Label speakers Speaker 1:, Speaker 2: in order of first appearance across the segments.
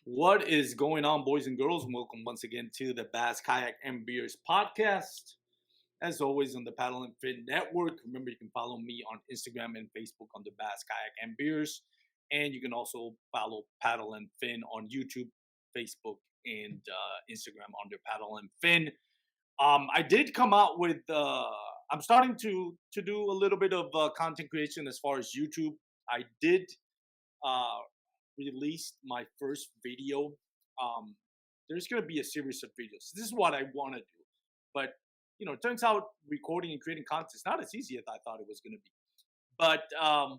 Speaker 1: What is going on, boys and girls? And welcome once again to the Bass Kayak and Beers podcast. As always, on the Paddle and Fin Network. Remember, you can follow me on Instagram and Facebook on the Bass Kayak and Beers. And you can also follow Paddle and Fin on YouTube, Facebook, and Instagram under Paddle and Fin. I did come out with. I'm starting to do a little bit of content creation as far as YouTube. I did uh, released my first video. There's going to be a series of videos. This is what I want to do. But, it turns out recording and creating content is not as easy as I thought it was going to be. But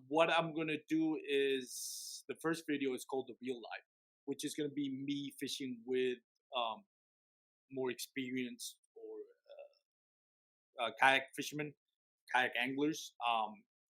Speaker 1: what I'm going to do is the first video is called The Real Life, which is going to be me fishing with more experienced or kayak fishermen, kayak anglers,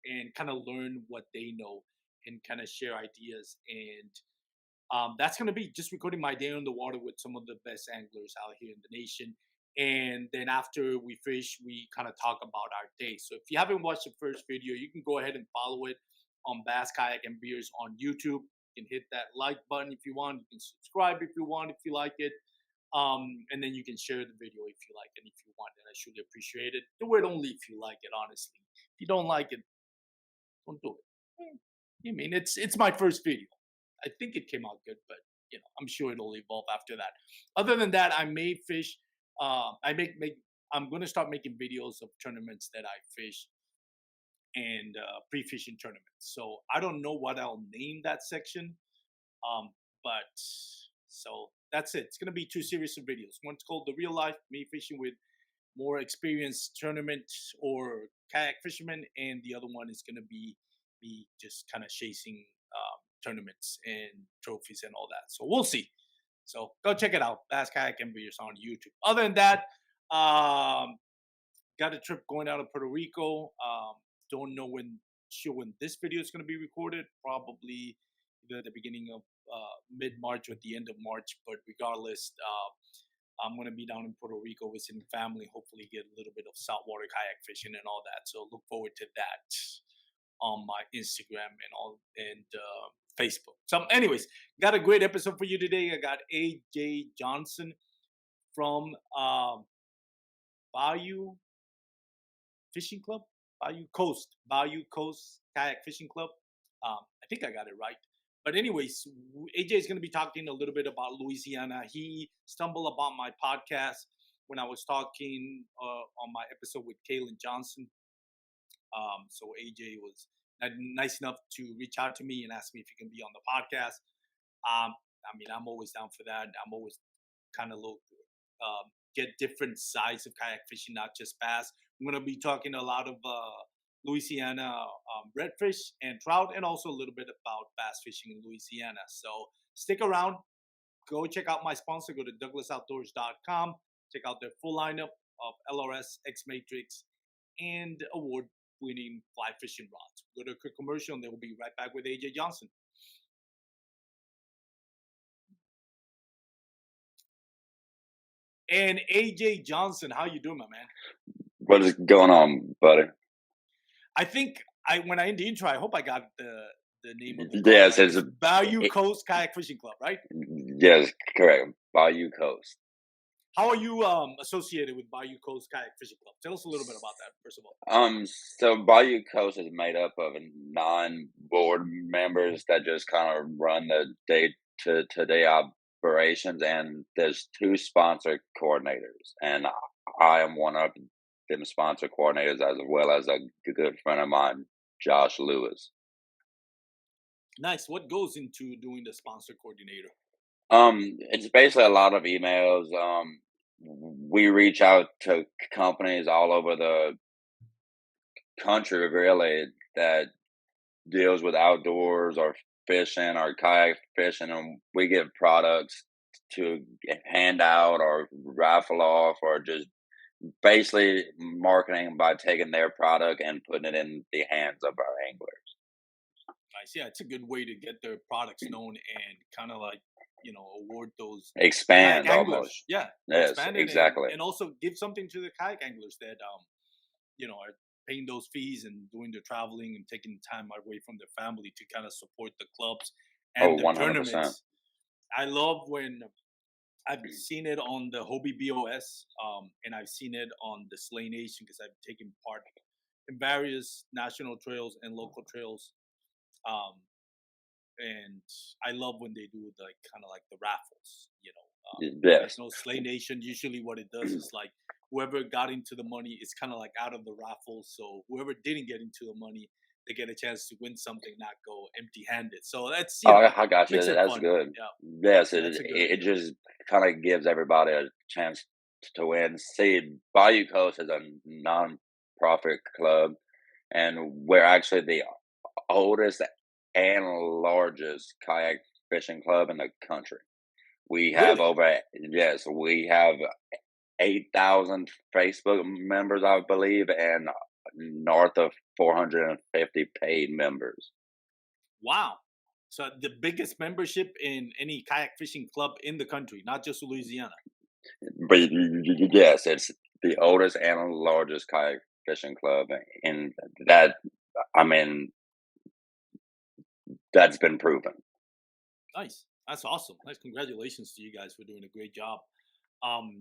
Speaker 1: and kind of learn what they know and kind of share ideas. And that's going to be just recording my day on the water with some of the best anglers out here in the nation. And then after we fish, we kind of talk about our day. So if you haven't watched the first video, you can go ahead and follow it on Bass Kayak and Beers on YouTube. You can hit that like button if you want. You can subscribe if you want, if you like it. And then you can share the video if you like it, if you want. And I truly appreciate it. Do it only if you like it, honestly. If you don't like it, don't do it. I mean, it's my first video. I think it came out good, but I'm sure it'll evolve after that. Other than that, I may fish. I make. I'm gonna start making videos of tournaments that I fish and pre-fishing tournaments. So I don't know what I'll name that section. But so that's it. It's gonna be two series of videos. One's called The Real Life, me fishing with more experienced tournament or kayak fishermen, and the other one is gonna be me just kind of chasing tournaments and trophies and all that. So we'll see. So go check it out. Bass Kayak and Beers on YouTube. Other than that, got a trip going out of Puerto Rico. Don't know when this video is going to be recorded. Probably either at the beginning of mid-March or at the end of March. But regardless, I'm going to be down in Puerto Rico visiting family. Hopefully get a little bit of saltwater kayak fishing and all that. So look forward to that on my Instagram and Facebook. So, anyways, got a great episode for you today. I got AJ Johnson from Bayou Fishing Club, Bayou Coast Kayak Fishing Club. I think I got it right. But anyways, AJ is going to be talking a little bit about Louisiana. He stumbled upon my podcast when I was talking on my episode with Kaylin Johnson. So AJ was nice enough to reach out to me and ask me if he can be on the podcast. I mean, I'm always down for that. I'm always kind of get different sides of kayak fishing, not just bass. I'm going to be talking a lot of Louisiana redfish and trout, and also a little bit about bass fishing in Louisiana. So stick around. Go check out my sponsor. Go to douglasoutdoors.com. Check out their full lineup of LRS, X Matrix, and award-winning fly fishing rods. Go to a quick commercial, and they will be right back with AJ Johnson. And AJ Johnson, how you doing, my man?
Speaker 2: What is going on, buddy?
Speaker 1: I think when I in the intro, I hope I got the name of it.
Speaker 2: Yes, it's
Speaker 1: Bayou Coast Kayak Fishing Club, right?
Speaker 2: Yes, correct. Bayou Coast.
Speaker 1: How are you associated with Bayou Coast Kayak Fishing Club? Tell us a little bit about that, first of all.
Speaker 2: So Bayou Coast is made up of non-board members that just kind of run the day-to-day operations, and there's two sponsor coordinators, and I am one of them sponsor coordinators, as well as a good friend of mine, Josh Lewis.
Speaker 1: Nice. What goes into doing the sponsor coordinator?
Speaker 2: It's basically a lot of emails. We reach out to companies all over the country, really, that deals with outdoors or fishing or kayak fishing, and we give products to hand out or raffle off, or just basically marketing by taking their product and putting it in the hands of our anglers.
Speaker 1: Nice. Yeah, it's a good way to get their products known and kind of like, award those
Speaker 2: expand
Speaker 1: kayak anglers.
Speaker 2: Almost.
Speaker 1: Yeah,
Speaker 2: yes,
Speaker 1: expand
Speaker 2: exactly,
Speaker 1: and also give something to the kayak anglers that are paying those fees and doing the traveling and taking time away from their family to kind of support the clubs and the
Speaker 2: 100%.
Speaker 1: tournaments. I love when I've seen it on the Hobie BOS, and I've seen it on the Slay Nation because I've taken part in various national trails and local trails. Um, and I love when they do the kind of like the raffles. I
Speaker 2: Yes.
Speaker 1: know Slay Nation usually what it does is like whoever got into the money is kind of like out of the raffle. So whoever didn't get into the money, they get a chance to win something, not go empty-handed. So that's
Speaker 2: Oh, I got you.
Speaker 1: makes it
Speaker 2: That's
Speaker 1: fun.
Speaker 2: good.
Speaker 1: Yeah,
Speaker 2: Yes,
Speaker 1: yeah, it's a good
Speaker 2: it
Speaker 1: idea.
Speaker 2: just kind of gives everybody a chance to win. See, Bayou Coast is a non-profit club, and we're actually the oldest and largest kayak fishing club in the country. We have
Speaker 1: Really?
Speaker 2: over, yes, we have 8,000 Facebook members, I believe, and north of 450 paid members.
Speaker 1: Wow. So the biggest membership in any kayak fishing club in the country, not just Louisiana.
Speaker 2: But yes, it's the oldest and largest kayak fishing club, and that, I mean, that's been proven.
Speaker 1: Nice. That's awesome. Nice. Congratulations to you guys for doing a great job.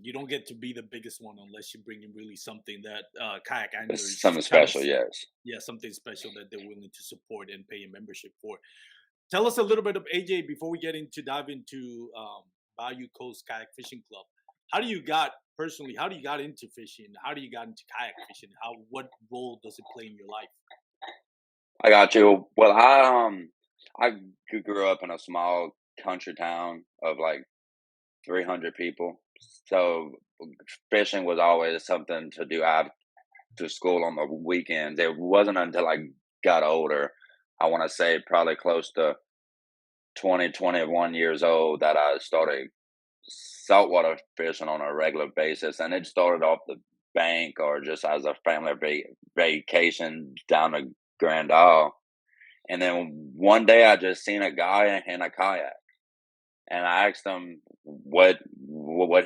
Speaker 1: You don't get to be the biggest one unless you bring in really something that kayak
Speaker 2: It's
Speaker 1: anglers
Speaker 2: something
Speaker 1: kind of,
Speaker 2: special, yes.
Speaker 1: yeah, something special that they're willing to support and pay a membership for. Tell us a little bit of AJ before we get into dive into Bayou Coast Kayak Fishing Club. How do you got personally? How do you got into fishing? How do you got into kayak fishing? How what role does it play in your life?
Speaker 2: I got you. Well, I grew up in a small country town of like 300 people, so fishing was always something to do after school on the weekends. It wasn't until I got older, I want to say probably close to 20, 21 years old, that I started saltwater fishing on a regular basis. And it started off the bank or just as a family vacation down to Grand Isle. And then one day I just seen a guy in a kayak, and I asked him what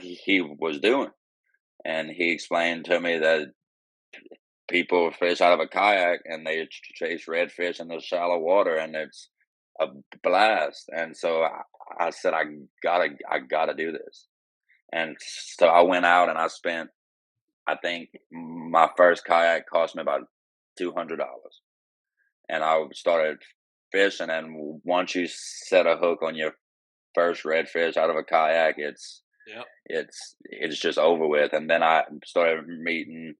Speaker 2: he was doing. And he explained to me that people fish out of a kayak and they chase redfish in the shallow water, and it's a blast. And so I said, I gotta do this. And so I went out and I spent, I think my first kayak cost me about $200. And I started fishing. And once you set a hook on your first redfish out of a kayak,
Speaker 1: Yep.
Speaker 2: it's just over with. And then I started meeting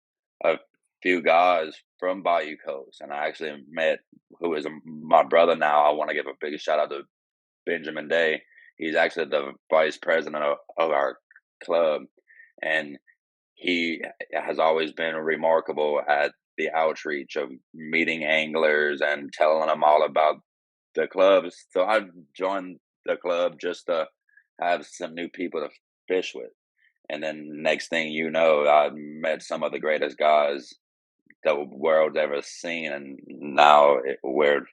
Speaker 2: a few guys from Bayou Coast, and I actually met who is my brother now. I want to give a big shout out to Benjamin Day. He's actually the vice president of our club, and he has always been remarkable at the outreach of meeting anglers and telling them all about the clubs. So I joined the club just to have some new people to fish with. And then next thing you know, I met some of the greatest guys the world's ever seen, and now we're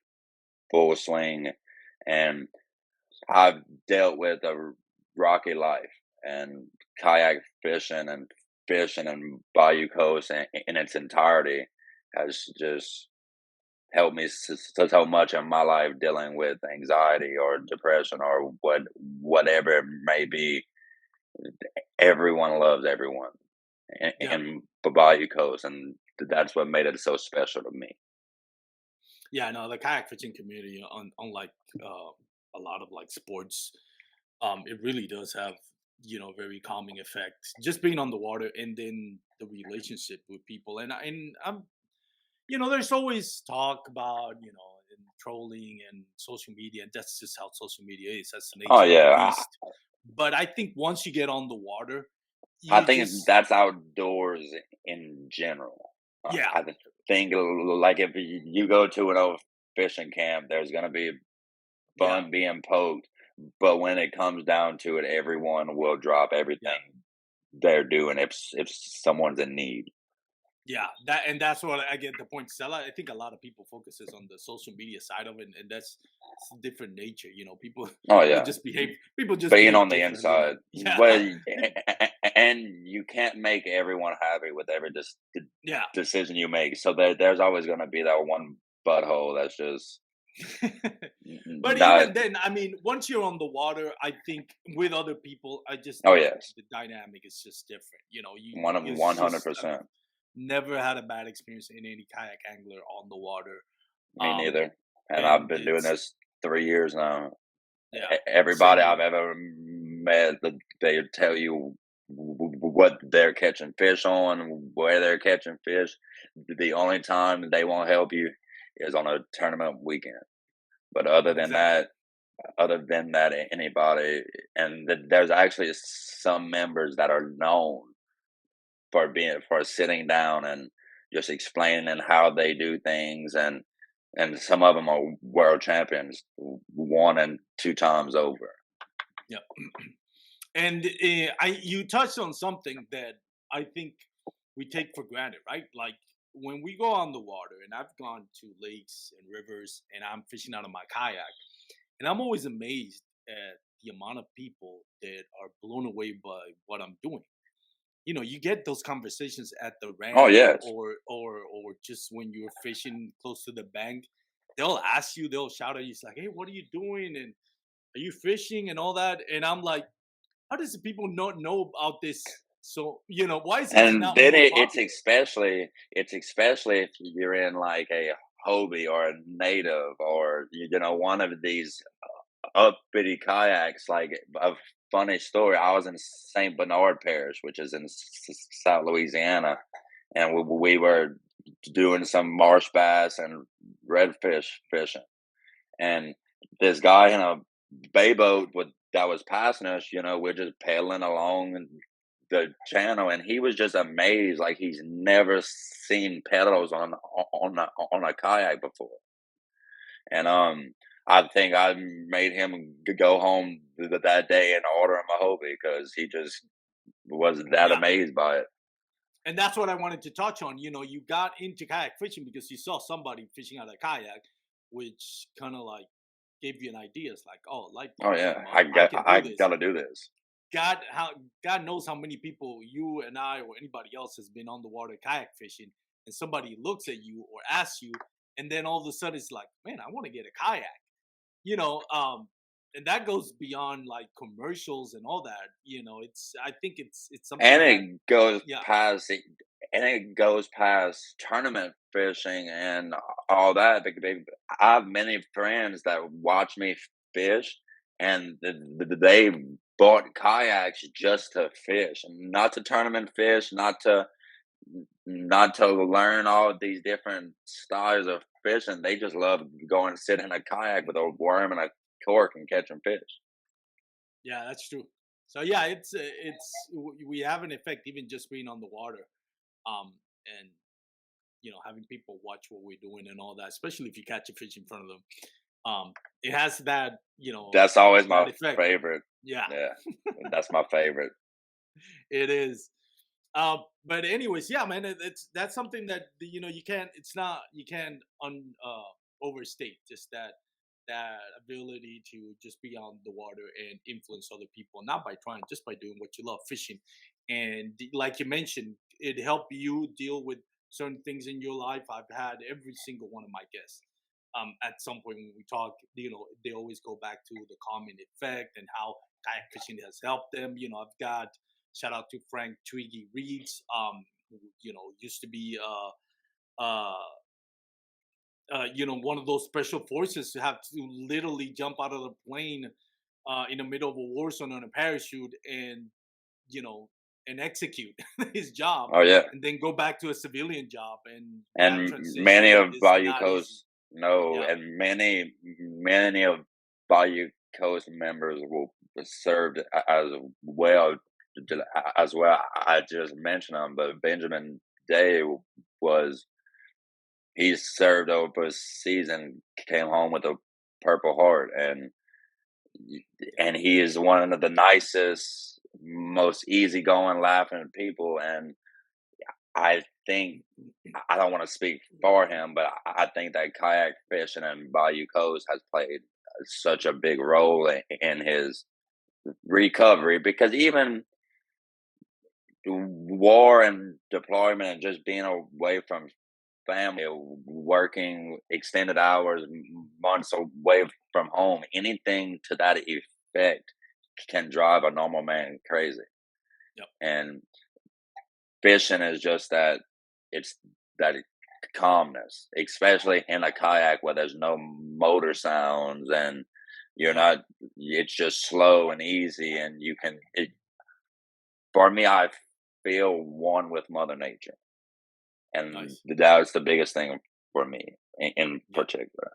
Speaker 2: full swing. And I've dealt with a rocky life, and kayak fishing and Bayou Coast in its entirety has just helped me so much in my life dealing with anxiety or depression or whatever it may be. Everyone loves everyone
Speaker 1: Yeah.
Speaker 2: in the Bayou Coast, and that's what made it so special to me.
Speaker 1: Yeah. No, the kayak fishing community, unlike a lot of like sports, it really does have very calming effect. Just being on the water and then the relationship with people, and I'm there's always talk about and trolling and social media, and that's just how social media is. That's the
Speaker 2: Oh
Speaker 1: nature of the
Speaker 2: yeah,
Speaker 1: beast. But I think once you get on the water,
Speaker 2: I
Speaker 1: you
Speaker 2: think
Speaker 1: just
Speaker 2: that's outdoors in general.
Speaker 1: yeah,
Speaker 2: I think like if you go to an old fishing camp, there's gonna be
Speaker 1: yeah,
Speaker 2: fun being poked, but when it comes down to it, everyone will drop
Speaker 1: yeah.
Speaker 2: everything they're doing if someone's in need.
Speaker 1: Yeah, that's what I get the point. Stella, I think a lot of people focuses on the social media side of it, and that's it's a different nature. People,
Speaker 2: Oh
Speaker 1: people
Speaker 2: yeah,
Speaker 1: just behave. People just
Speaker 2: being
Speaker 1: behave
Speaker 2: on the
Speaker 1: different.
Speaker 2: inside. Well,
Speaker 1: Yeah,
Speaker 2: and you can't make everyone happy with every
Speaker 1: yeah,
Speaker 2: decision you make. So there's always going to be that one butthole that's just.
Speaker 1: But
Speaker 2: Not,
Speaker 1: even then, I mean, once you're on the water, I think with other people, I just
Speaker 2: oh
Speaker 1: think
Speaker 2: yes,
Speaker 1: the dynamic is just different. You know, it's
Speaker 2: one hundred
Speaker 1: just I've
Speaker 2: percent.
Speaker 1: never had a bad experience in any kayak angler on the water.
Speaker 2: Me neither. And I've
Speaker 1: And
Speaker 2: been doing
Speaker 1: it's
Speaker 2: this 3 years now.
Speaker 1: yeah,
Speaker 2: Everybody
Speaker 1: same
Speaker 2: I've
Speaker 1: here.
Speaker 2: ever met, they tell you what they're catching fish on, where they're catching fish. The only time they won't help you is on a tournament weekend. But
Speaker 1: Exactly.
Speaker 2: other than that, anybody, and there's actually some members that are known for sitting down and just explaining how they do things, and some of them are world champions, one and two times over.
Speaker 1: Yeah. And I you touched on something that I think we take for granted, right? Like when we go on the water, and I've gone to lakes and rivers, and I'm fishing out of my kayak, and I'm always amazed at the amount of people that are blown away by what I'm doing. You know, you get those conversations at the
Speaker 2: Oh
Speaker 1: ranch,
Speaker 2: yes,
Speaker 1: or just when you're fishing close to the bank. They'll ask you, they'll shout at you, it's like, "Hey, what are you doing? And are you fishing and all that?" And I'm like, how does the people not know about this? So, why is it
Speaker 2: and
Speaker 1: not
Speaker 2: then
Speaker 1: more
Speaker 2: it's
Speaker 1: popular?
Speaker 2: especially if you're in like a Hobie or a Native, or one of these uppity kayaks. Like a funny story, I was in Saint Bernard Parish, which is in South Louisiana, and we were doing some marsh bass and redfish fishing, and this guy in a bay boat that was passing us, we're just paddling along the channel, and he was just amazed, like he's never seen pedals on a kayak before. And I think I made him go home that day and order him a Hobie because he just was that
Speaker 1: Yeah.
Speaker 2: amazed by it.
Speaker 1: And that's what I wanted to touch on. You got into kayak fishing because you saw somebody fishing out of a kayak, which kind of like gave you an idea. It's like, oh, light
Speaker 2: Oh
Speaker 1: bulbs
Speaker 2: yeah,
Speaker 1: came up. I can
Speaker 2: I
Speaker 1: do this.
Speaker 2: gotta do this.
Speaker 1: God knows how many people, you and I or anybody else, has been on the water kayak fishing, and somebody looks at you or asks you, and then all of a sudden it's like, man, I want to get a kayak. you know um and that goes beyond like commercials and all that. It's I think it's
Speaker 2: And
Speaker 1: something that, yeah,
Speaker 2: and it goes past tournament fishing and all that. I have many friends that watch me fish, and they bought kayaks just to fish, not to tournament fish, not to learn all these different styles of fishing. They just love going and sit in a kayak with a worm and a cork and catching fish.
Speaker 1: yeah, that's true. So yeah, we have an effect even just being on the water, and having people watch what we're doing and all that, especially if you catch a fish in front of them. It has that,
Speaker 2: That's always
Speaker 1: that
Speaker 2: my
Speaker 1: effect.
Speaker 2: favorite.
Speaker 1: Yeah.
Speaker 2: Yeah, that's my favorite.
Speaker 1: It is. But anyways, yeah, man, that's something that you can't. It's not you can't overstate just that ability to just be on the water and influence other people, not by trying, just by doing what you love, fishing. And like you mentioned, it helped you deal with certain things in your life. I've had every single one of my guests. At some point when we talk, they always go back to the common effect and how kayak fishing has helped them. I've got shout out to Frank Twiggy Reeds, who used to be uh, one of those special forces to have to literally jump out of the plane in the middle of a war zone on a parachute and you know execute his job,
Speaker 2: Oh yeah,
Speaker 1: and then go back to a civilian job, and that
Speaker 2: and many
Speaker 1: transition
Speaker 2: of
Speaker 1: is
Speaker 2: Bayou
Speaker 1: not easy.
Speaker 2: Coast no,
Speaker 1: Yeah,
Speaker 2: and many of Bayou Coast members will served as well. As well, I just mentioned him, but Benjamin Day was he served overseas and came home with a Purple Heart,
Speaker 1: yeah,
Speaker 2: and he is one of the nicest, most easygoing, laughing people. And I think I don't want to speak for him, but I think that kayak fishing and Bayou Coast has played such a big role in his recovery, because even war and deployment and just being away from family, working extended hours, months away from home, anything to that effect can drive a normal man crazy.
Speaker 1: Yep.
Speaker 2: And fishing is just that, it's that calmness, especially in a kayak where there's no motor sounds and you're
Speaker 1: Yep.
Speaker 2: not, it's just slow and easy. And for me, I feel one with Mother Nature. And
Speaker 1: Nice.
Speaker 2: that was the biggest thing for me in
Speaker 1: Yeah.
Speaker 2: particular.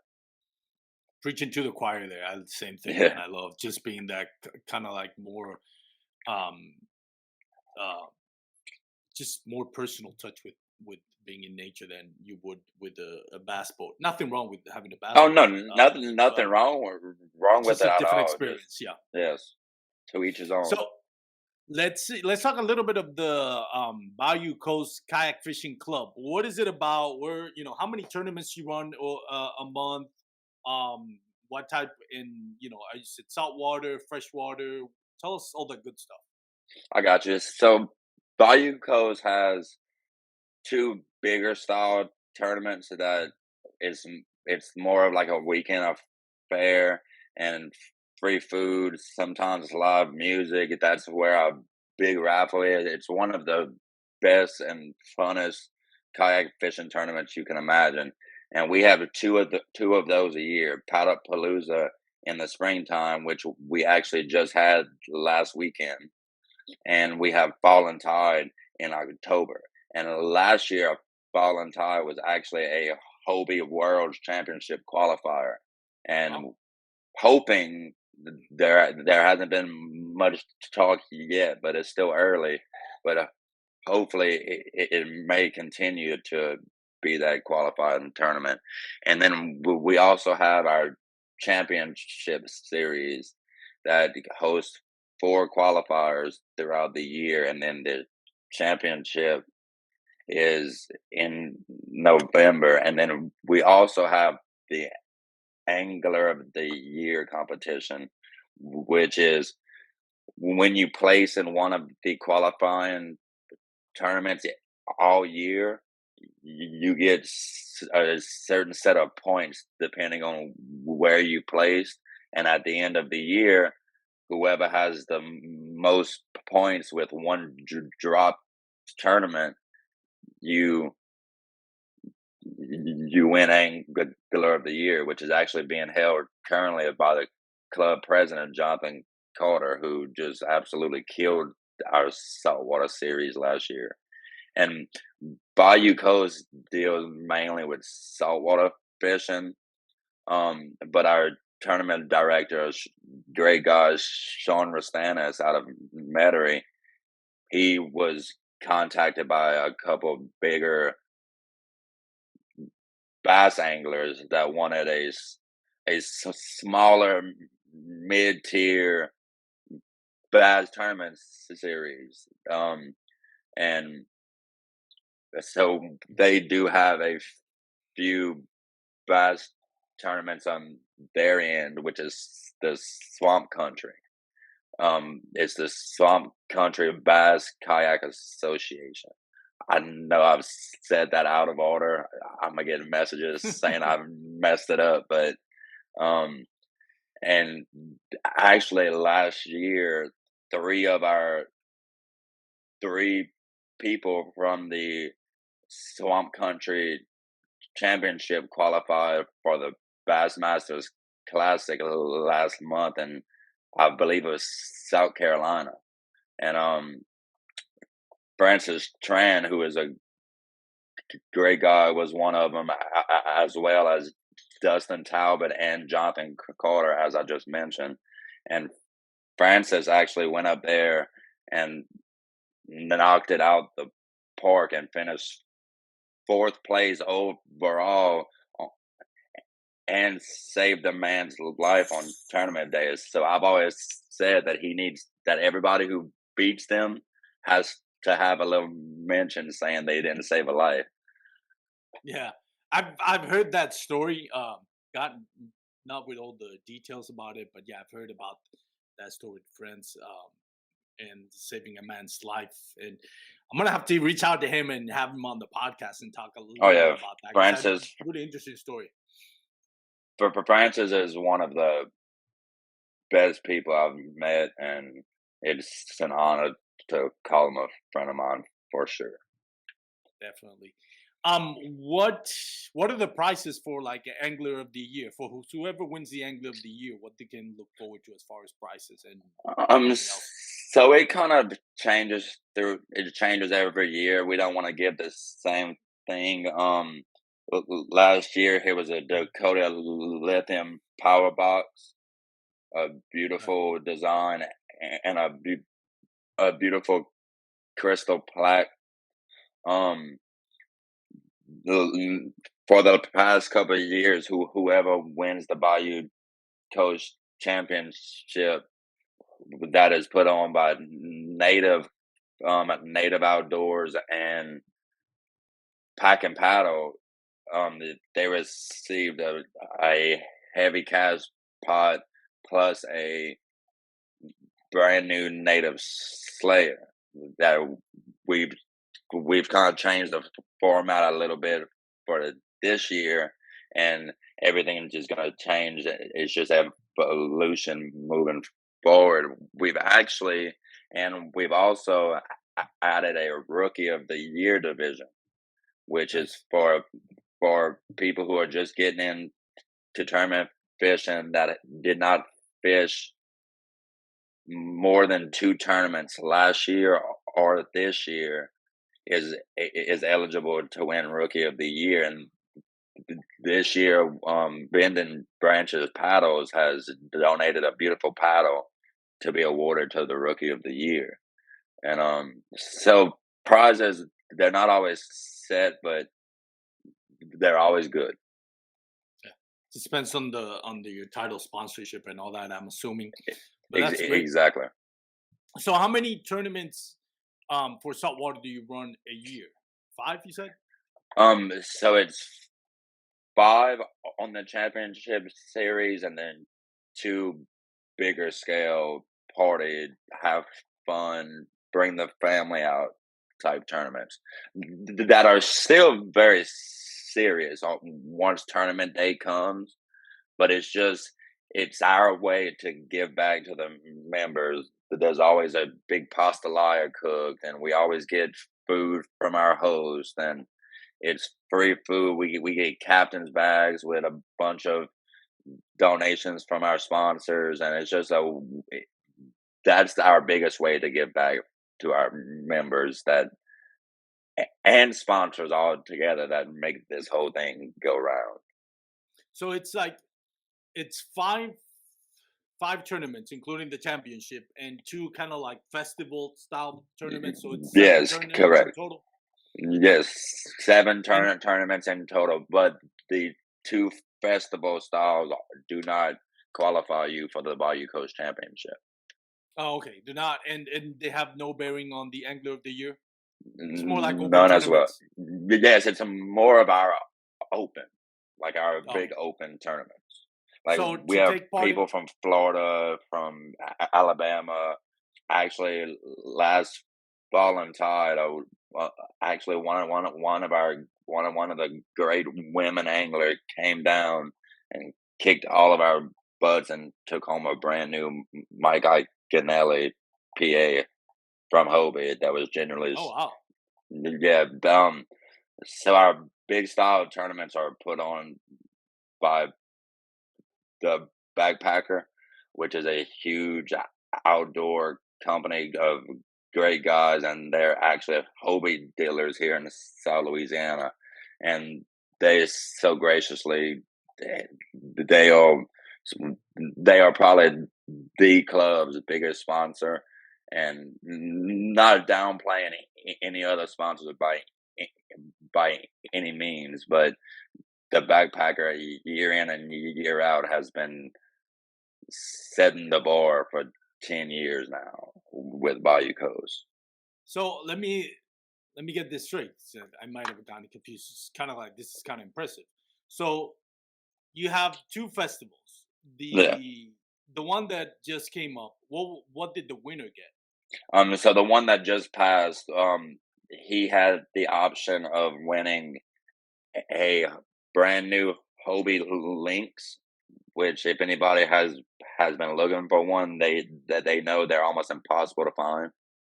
Speaker 1: Preaching to the choir there. I same thing, man.
Speaker 2: Yeah.
Speaker 1: I love just being that kind of like more um uh just more personal touch with being in nature than you would with a bass boat. Nothing wrong with having a bass
Speaker 2: Oh
Speaker 1: boat,
Speaker 2: no, nothing
Speaker 1: but
Speaker 2: wrong
Speaker 1: it's
Speaker 2: with
Speaker 1: just
Speaker 2: it
Speaker 1: a
Speaker 2: at
Speaker 1: different
Speaker 2: all. Just
Speaker 1: experience. Yeah.
Speaker 2: yes, to each his own.
Speaker 1: So let's see. Let's talk a little bit of the Bayou Coast Kayak Fishing Club. What is it about? Where how many tournaments you run a month? What type in you said saltwater, freshwater? Tell us all the good stuff.
Speaker 2: I got you. So Bayou Coast has two bigger style tournaments that is it's more of like a weekend affair and free food, sometimes live music. That's where our big raffle is. It's one of the best and funnest kayak fishing tournaments you can imagine. And we have two of those a year. Paddlepalooza in the springtime, which we actually just had last weekend, and we have Fallen Tide in October. And last year, Fallen Tide was actually a Hobie World Championship qualifier,
Speaker 1: Wow.
Speaker 2: and hoping there hasn't been much talk yet, but it's still early. But hopefully, it may continue to be that qualifying tournament. And then we also have our championship series that hosts four qualifiers throughout the year, and then the championship is in November. And then we also have the Angler of the Year competition, which is when you place in one of the qualifying tournaments all year, you get a certain set of points depending on where you placed. And at the end of the year, whoever has the most points with one drop tournament, you you win Angler of the Year, which is actually being held currently by the club president, Jonathan Carter, who just absolutely killed our saltwater series last year. And Bayou Coast deals mainly with saltwater fishing, but our tournament director, great guy, Sean Rastanis out of Metairie, he was contacted by a couple bigger bass anglers that wanted smaller mid tier bass tournament series, and so they do have a few bass tournaments on their end, which is the Swamp Country. It's the Swamp Country Bass Kayak Association. I know I've said that out of order. I'm gonna get messages saying I've messed it up, but um, and actually last year, three of our three people from the Swamp Country Championship qualified for the Bassmasters Classic last month, and I believe it was South Carolina. And Francis Tran, who is a great guy, was one of them, as well as Dustin Talbot and Jonathan Carter, as I just mentioned. And Francis actually went up there and knocked it out the park and finished fourth place overall and saved a man's life on tournament days. So I've always said that he needs that everybody who beats them has to have a little mention saying they didn't save a life.
Speaker 1: Yeah, I've heard that story. Got not with all the details about it, but yeah, I've heard about that story with friends. and saving a man's life. And I'm gonna have to reach out to him and have him on the podcast and talk a
Speaker 2: Oh
Speaker 1: little bit
Speaker 2: yeah,
Speaker 1: about that because I
Speaker 2: Francis.
Speaker 1: really interesting story.
Speaker 2: For Francis is one of the best people I've met, and it's an honor to call him a friend of mine for sure.
Speaker 1: Definitely. What are the prices for like an angler of the year for whoever wins the angler of the year? What they can look forward to as far as prices and everything else?
Speaker 2: So it kind of changes through. It changes every year. We don't want to give the same thing. Last year it was a Dakota Lithium Power Box, a
Speaker 1: Right.
Speaker 2: beautiful design, and a beautiful crystal plaque. Um, for the past couple of years, whoever wins the Bayou Coast Championship that is put on by Native Outdoors and Pack and Paddle, they received a heavy cast pot plus a brand new native slayer that we've we've kind of changed the format a little bit for this year, and everything is just going to change. It's just evolution moving forward. We've also added a rookie of the year division, which is
Speaker 1: Nice.
Speaker 2: for people who are just getting into tournament fishing that did not fish more than two tournaments last year or this year is eligible to win Rookie of the Year. And this year, Bending Branches Paddles has donated a beautiful paddle to be awarded to the Rookie of the Year. And so prizes, they're not always set, but they're always good.
Speaker 1: Yeah. It depends on your title sponsorship and all that, I'm assuming. But that's great.
Speaker 2: Exactly.
Speaker 1: So how many tournaments for saltwater do you run a year? Five, you said?
Speaker 2: So it's five on the championship series, and then two bigger scale party, have fun, bring the family out type tournaments that are still very serious once tournament day comes. But it's our way to give back to the members. There's always a big pastelaya cooked, and we always get food from our host, and it's free food. We get captain's bags with a bunch of donations from our sponsors, and it's just that's our biggest way to give back to our members and sponsors all together that make this whole thing go round.
Speaker 1: So it's five tournaments, including the championship, and two kind of like festival style tournaments. So it's seven
Speaker 2: Yes,
Speaker 1: tournaments in
Speaker 2: correct.
Speaker 1: total.
Speaker 2: Yes, seven
Speaker 1: And
Speaker 2: tournaments in total, but the two festival styles do not qualify you for the Bayou Coast Championship.
Speaker 1: oh, okay, do not and they have no bearing on the angler of the year. It's more like open
Speaker 2: None as well.
Speaker 1: tournaments.
Speaker 2: Yes, it's a more of our open, like our
Speaker 1: Oh,
Speaker 2: big
Speaker 1: okay.
Speaker 2: open tournaments. Like
Speaker 1: So
Speaker 2: we
Speaker 1: to
Speaker 2: have
Speaker 1: take part in,
Speaker 2: people from Florida, from Alabama. Actually, last fall and tide, actually one of the great women angler came down and kicked all of our butts and took home a brand new Mike Ganelli PA from Hobie that was generally
Speaker 1: oh wow,
Speaker 2: yeah. So our big style tournaments are put on by the Backpacker, which is a huge outdoor company of great guys, and they're actually Hobie dealers here in South Louisiana, and they so graciously they they are they are probably the club's biggest sponsor, and not downplaying any other sponsors by any means, but the Backpacker year in and year out has been setting the bar for 10 years now with Bayou Coast.
Speaker 1: so let me get this straight. So I might have gotten confused. It's kind of like this is kind of impressive. So you have two festivals.
Speaker 2: Yeah.
Speaker 1: The one that just came up. What did the winner get?
Speaker 2: So the one that just passed, he had the option of winning a brand new Hobie Lynx, which if anybody has been looking for one, they know they're almost impossible to find.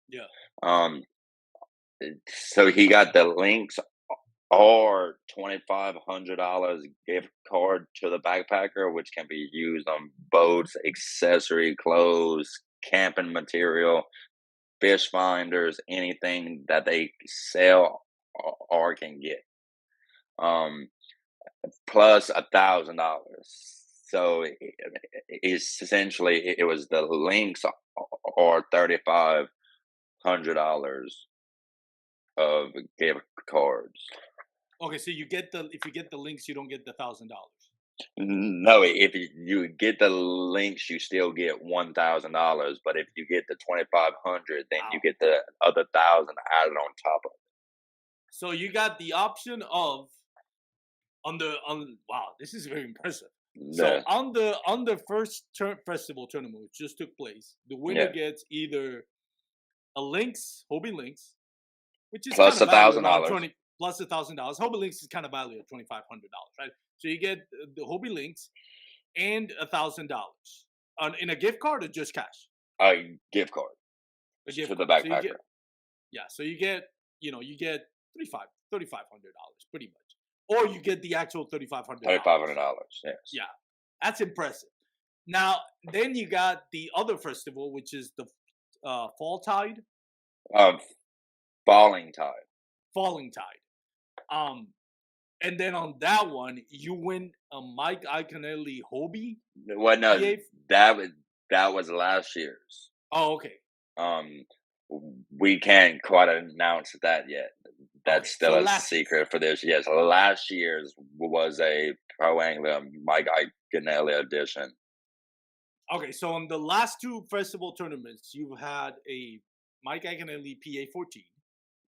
Speaker 1: Yeah.
Speaker 2: Um, so he got the Lynx or $2,500 gift card to the backpacker, which can be used on boats, accessory, clothes, camping material, fish finders, anything that they sell or can get. Um, plus $1,000. So essentially, it was the links or $3,500 of gift cards.
Speaker 1: Okay, so you get the if you get the links, you don't get the $1,000.
Speaker 2: No, if you get the links, you still get $1,000. But if you get the 2,500, then you
Speaker 1: Wow.
Speaker 2: get the other thousand added on top of
Speaker 1: So you got the option of on wow, this is very impressive.
Speaker 2: it.
Speaker 1: So on the first festival tournament which just took place, the winner
Speaker 2: Yeah.
Speaker 1: gets either a Lynx, Hobie Lynx, which is kind
Speaker 2: Plus
Speaker 1: of
Speaker 2: a
Speaker 1: valued
Speaker 2: thousand
Speaker 1: around
Speaker 2: dollars.
Speaker 1: 20 plus $1,000. Hobie Lynx is kind of valued at $2,500, right? So you get the Hobie Lynx and $1,000 on in a gift card or just cash.
Speaker 2: A gift card
Speaker 1: A gift
Speaker 2: to the
Speaker 1: card. So you get
Speaker 2: backpacker.
Speaker 1: yeah. So you get you get $3,500 pretty much, or you get the actual $3,500.
Speaker 2: $3,500. Yes.
Speaker 1: Yeah, that's impressive. Now then you got the other festival, which is the Fall Tide,
Speaker 2: Um, falling tide.
Speaker 1: Falling Tide. Um, and then on that one, you win a Mike Iaconelli Hobie
Speaker 2: Well, no,
Speaker 1: PA.
Speaker 2: that was that was last year's.
Speaker 1: Oh, okay,
Speaker 2: Um, we can't quite announce that yet.
Speaker 1: okay.
Speaker 2: That's still
Speaker 1: So
Speaker 2: a
Speaker 1: last year's.
Speaker 2: secret for this. Yes, last year's was a pro angler Mike Iaconelli edition.
Speaker 1: Okay, so on the last two festival tournaments, you had a Mike Iaconelli PA 14.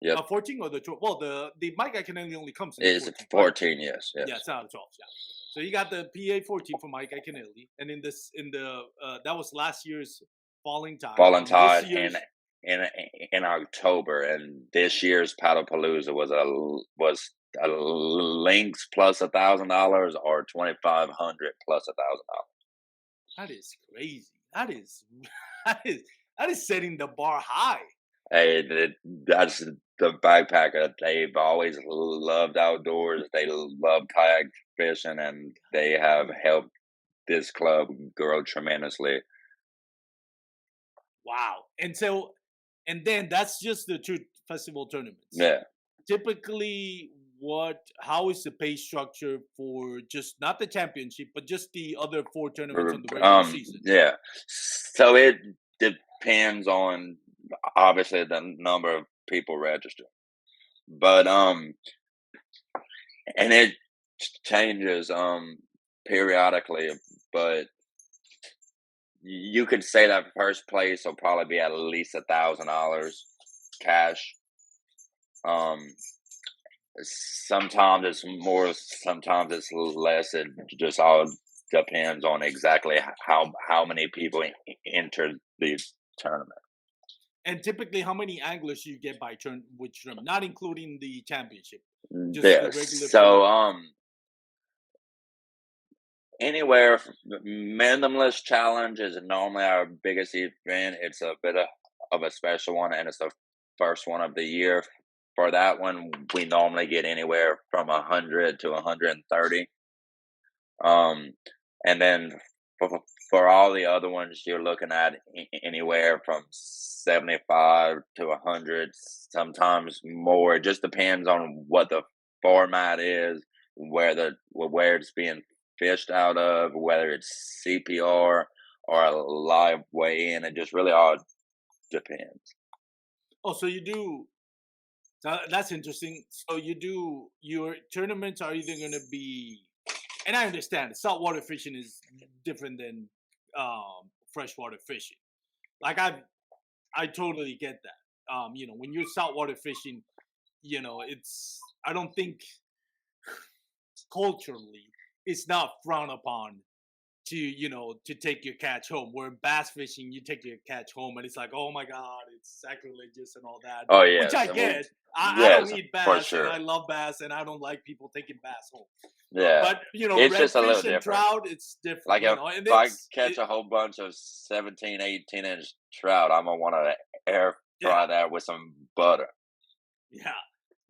Speaker 2: Yep,
Speaker 1: 14 or the 12? Well, the Mike Iaconelli only comes in the
Speaker 2: is
Speaker 1: 14, right?
Speaker 2: 14. Yes,
Speaker 1: Yeah,
Speaker 2: yes.
Speaker 1: it's not a 12. Yeah. So you got the PA 14 for Mike Iaconelli, and in the that was last year's Falling Tide.
Speaker 2: Fallen
Speaker 1: On this
Speaker 2: Tide
Speaker 1: year's
Speaker 2: in in October, and this year's Paddlepalooza was a links plus $1,000 or 2,500 plus $1,000.
Speaker 1: that is crazy. That is that is that is setting the bar high.
Speaker 2: Hey, that's the backpacker. They've always loved outdoors. They love kayak fishing, and they have
Speaker 1: Mm,
Speaker 2: helped this club grow tremendously.
Speaker 1: wow. And then that's just the two festival tournaments.
Speaker 2: Yeah.
Speaker 1: Typically, what how is the pay structure for just not the championship, but just the other four tournaments on the regular season?
Speaker 2: Yeah. So it depends on obviously the number of people registered, but and it changes periodically. But you could say that first place will probably be at least $1,000 cash. Um, Sometimes it's more, sometimes it's less. It just all depends on exactly how many people enter the tournament.
Speaker 1: And typically, how many anglers you get by turn which tournament, not including the championship, just the
Speaker 2: Yeah.
Speaker 1: regular
Speaker 2: So
Speaker 1: tournament.
Speaker 2: anywhere minimalist challenge is normally our biggest event. It's a bit of a special one, and it's the first one of the year. For that one, we normally get anywhere from 100 to 130. Um, and then for all the other ones, you're looking at anywhere from 75 to 100, sometimes more. It just depends on what the format is, where it's being fished out of, whether it's CPR or a live weigh in. It just really all depends.
Speaker 1: Oh, so you do. That's interesting. So you do your tournaments are either going to be, and I understand saltwater fishing is different than freshwater fishing. Like I totally get that. When you're saltwater fishing, it's I don't think culturally it's not frowned upon to take your catch home. Where bass fishing, you take your catch home, and it's like, oh my god, it's sacrilegious and all that,
Speaker 2: Oh
Speaker 1: which I
Speaker 2: yes, well,
Speaker 1: get. I don't
Speaker 2: yes,
Speaker 1: eat
Speaker 2: for
Speaker 1: bass, and
Speaker 2: sure.
Speaker 1: I love bass, and I don't like people taking bass home.
Speaker 2: Yeah,
Speaker 1: But
Speaker 2: it's just a little
Speaker 1: redfish and
Speaker 2: different.
Speaker 1: trout, it's different.
Speaker 2: Like if
Speaker 1: And
Speaker 2: I
Speaker 1: it's
Speaker 2: catch
Speaker 1: it,
Speaker 2: a whole bunch of 17, 18-inch trout, I'm gonna want to air
Speaker 1: yeah,
Speaker 2: fry that with some butter.
Speaker 1: yeah.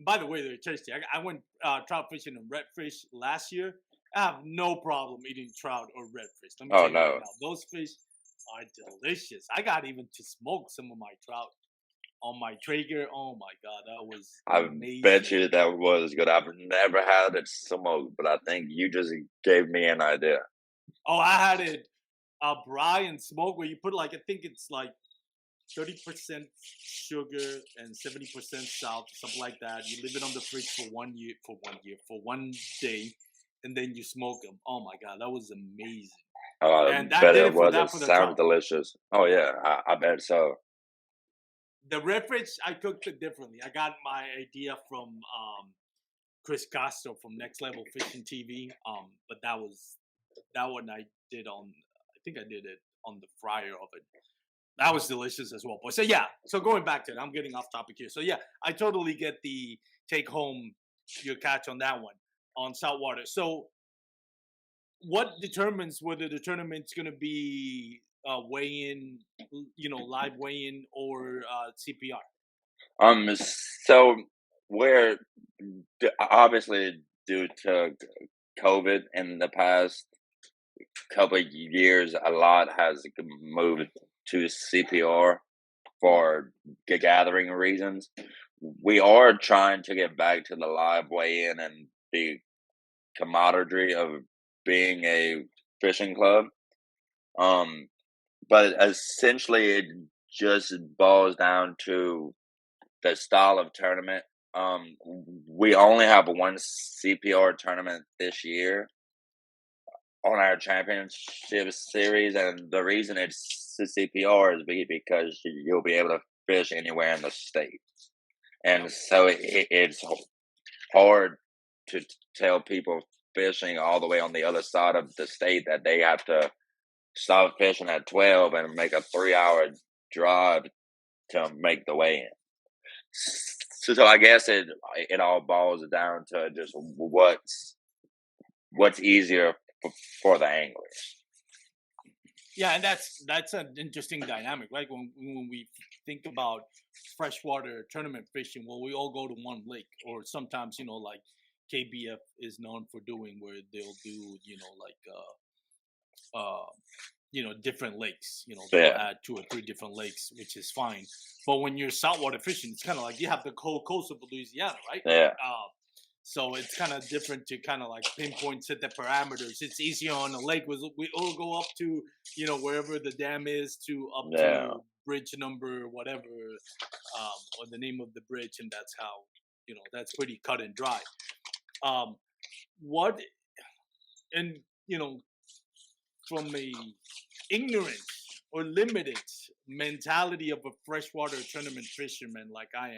Speaker 1: By the way, they're tasty. I went trout fishing and redfish last year. I have no problem eating trout or redfish. Let me
Speaker 2: Oh
Speaker 1: tell you right
Speaker 2: no,
Speaker 1: now, those fish are delicious. I got even to smoke some of my trout on my Traeger. Oh my god, that was
Speaker 2: I bet
Speaker 1: amazing.
Speaker 2: you that was good. I've never had it smoked, but I think you just gave me an idea.
Speaker 1: Oh, I had it brine and smoke where you put like I think it's like 30% sugar and 70% salt, something like that. You leave it on the fridge for 1 year, for 1 day, and then you smoke them. Oh my god, that was amazing. And that
Speaker 2: Bet
Speaker 1: did
Speaker 2: it
Speaker 1: it for
Speaker 2: was. It
Speaker 1: that for the
Speaker 2: sounds
Speaker 1: trout.
Speaker 2: delicious. Oh yeah, I bet so.
Speaker 1: The redfish, I cooked it differently. I got my idea from Chris Castro from Next Level Fishing TV. But that one I did on. I think I did it on the fryer of it. That was delicious as well. But so yeah, so going back to it, I'm getting off topic here. So yeah, I totally get the take home your catch on that one on saltwater. So what determines whether the tournament's going to be weigh-in, live weigh-in or CPR?
Speaker 2: So we're obviously due to COVID in the past couple of years, a lot has moved to CPR
Speaker 1: Mm.
Speaker 2: for gathering reasons. We are trying to get back to the live weigh-in and the camaraderie of being a fishing club. Um, but essentially, it just boils down to the style of tournament. We only have one CPR tournament this year on our championship series, and the reason it's CPR is because you'll be able to fish anywhere in the state, and
Speaker 1: Yep.
Speaker 2: so it's hard to tell people fishing all the way on the other side of the state that they have to stop fishing at 12 and make a 3 hour drive to make the weigh in. So I guess it all boils down to just what's easier for the anglers.
Speaker 1: Yeah, and that's an interesting dynamic, right? When we think about freshwater tournament fishing, well, we all go to one lake, or sometimes like KBF is known for doing, where they'll do like different lakes. They'll
Speaker 2: Yeah,
Speaker 1: add two or three different lakes, which is fine. But when you're saltwater fishing, it's kind of like you have the whole coast of Louisiana, right?
Speaker 2: yeah,
Speaker 1: So it's kind of different to kind of like pinpoint, set the parameters. It's easier on the lake. We all go up to wherever the dam is, to up
Speaker 2: yeah.
Speaker 1: to bridge number whatever, or the name of the bridge, and that's how that's pretty cut and dry. Um, what and from a ignorant or limited mentality of a freshwater tournament fisherman like I